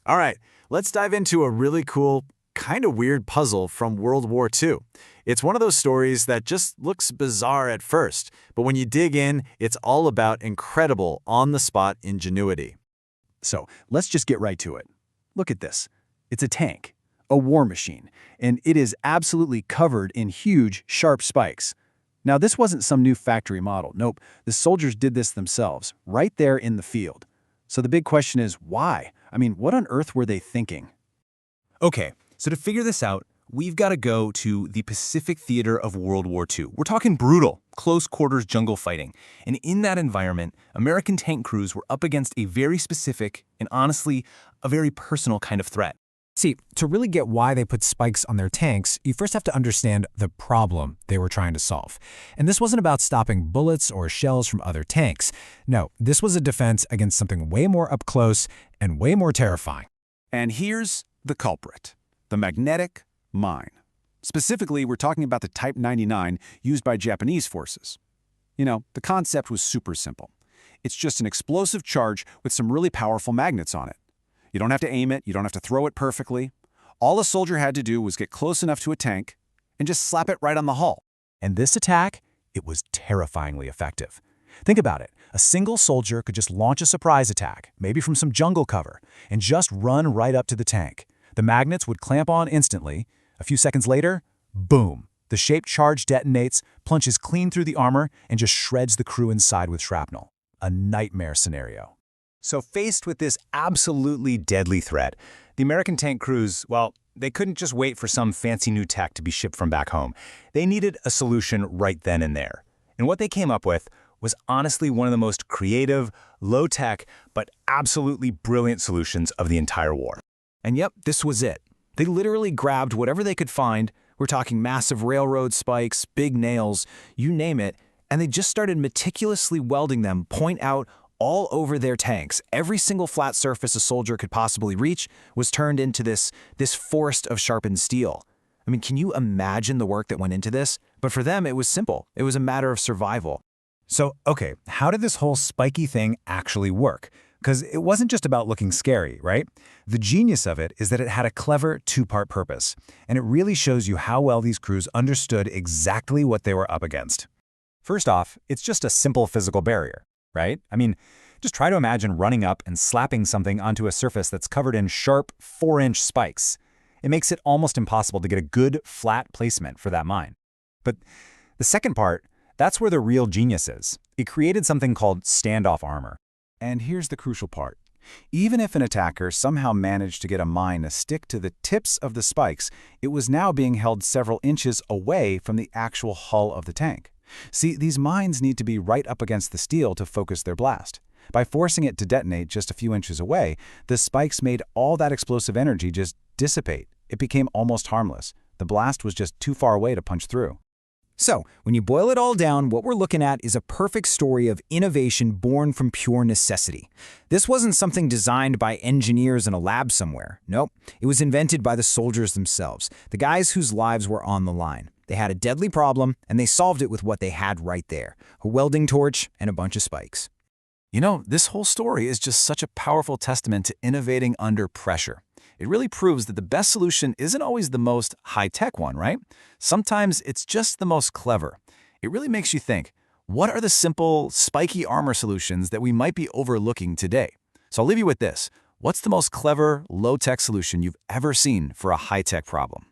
All right, let's dive into a really cool, kind of weird puzzle from World War II. It's one of those stories that just looks bizarre at first, but when you dig in, it's all about incredible on-the-spot ingenuity. So let's just get right to it. Look at this. It's a tank, a war machine, and it is absolutely covered in huge, sharp spikes. Now, this wasn't some new factory model. Nope, the soldiers did this themselves, right there in the field. So the big question is, why? I mean, what on earth were they thinking? Okay, so to figure this out, we've got to go to the Pacific theater of World War II. We're talking brutal, close-quarters jungle fighting. And in that environment, American tank crews were up against a very specific and honestly, a very personal kind of threat. See, to really get why they put spikes on their tanks, you first have to understand the problem they were trying to solve. And this wasn't about stopping bullets or shells from other tanks. No, this was a defense against something way more up close and way more terrifying. And here's the culprit, the magnetic mine. Specifically, we're talking about the Type 99 used by Japanese forces. You know, the concept was super simple. It's just an explosive charge with some really powerful magnets on it. You don't have to aim it, you don't have to throw it perfectly. All a soldier had to do was get close enough to a tank and just slap it right on the hull. And this attack, it was terrifyingly effective. Think about it. A single soldier could just launch a surprise attack, maybe from some jungle cover, and just run right up to the tank. The magnets would clamp on instantly. A few seconds later, boom! The shaped charge detonates, plunges clean through the armor, and just shreds the crew inside with shrapnel. A nightmare scenario. So faced with this absolutely deadly threat, the American tank crews, well, they couldn't just wait for some fancy new tech to be shipped from back home. They needed a solution right then and there. And what they came up with was honestly one of the most creative, low-tech, but absolutely brilliant solutions of the entire war. And yep, this was it. They literally grabbed whatever they could find. We're talking massive railroad spikes, big nails, you name it, and they just started meticulously welding them point out all over their tanks. Every single flat surface a soldier could possibly reach was turned into this forest of sharpened steel. I mean, can you imagine the work that went into this? But for them, it was simple. It was a matter of survival. So, okay, how did this whole spiky thing actually work? Because it wasn't just about looking scary, right? The genius of it is that it had a clever two-part purpose, and it really shows you how well these crews understood exactly what they were up against. First off, it's just a simple physical barrier, right? I mean, just try to imagine running up and slapping something onto a surface that's covered in sharp 4-inch spikes. It makes it almost impossible to get a good, flat placement for that mine. But the second part, that's where the real genius is. It created something called standoff armor. And here's the crucial part. Even if an attacker somehow managed to get a mine to stick to the tips of the spikes, it was now being held several inches away from the actual hull of the tank. See, these mines need to be right up against the steel to focus their blast. By forcing it to detonate just a few inches away, the spikes made all that explosive energy just dissipate. It became almost harmless. The blast was just too far away to punch through. So, when you boil it all down, what we're looking at is a perfect story of innovation born from pure necessity. This wasn't something designed by engineers in a lab somewhere. Nope, it was invented by the soldiers themselves, the guys whose lives were on the line. They had a deadly problem, and they solved it with what they had right there, a welding torch and a bunch of spikes. You know, this whole story is just such a powerful testament to innovating under pressure. It really proves that the best solution isn't always the most high-tech one, right? Sometimes it's just the most clever. It really makes you think, what are the simple, spiky armor solutions that we might be overlooking today? So I'll leave you with this. What's the most clever, low-tech solution you've ever seen for a high-tech problem?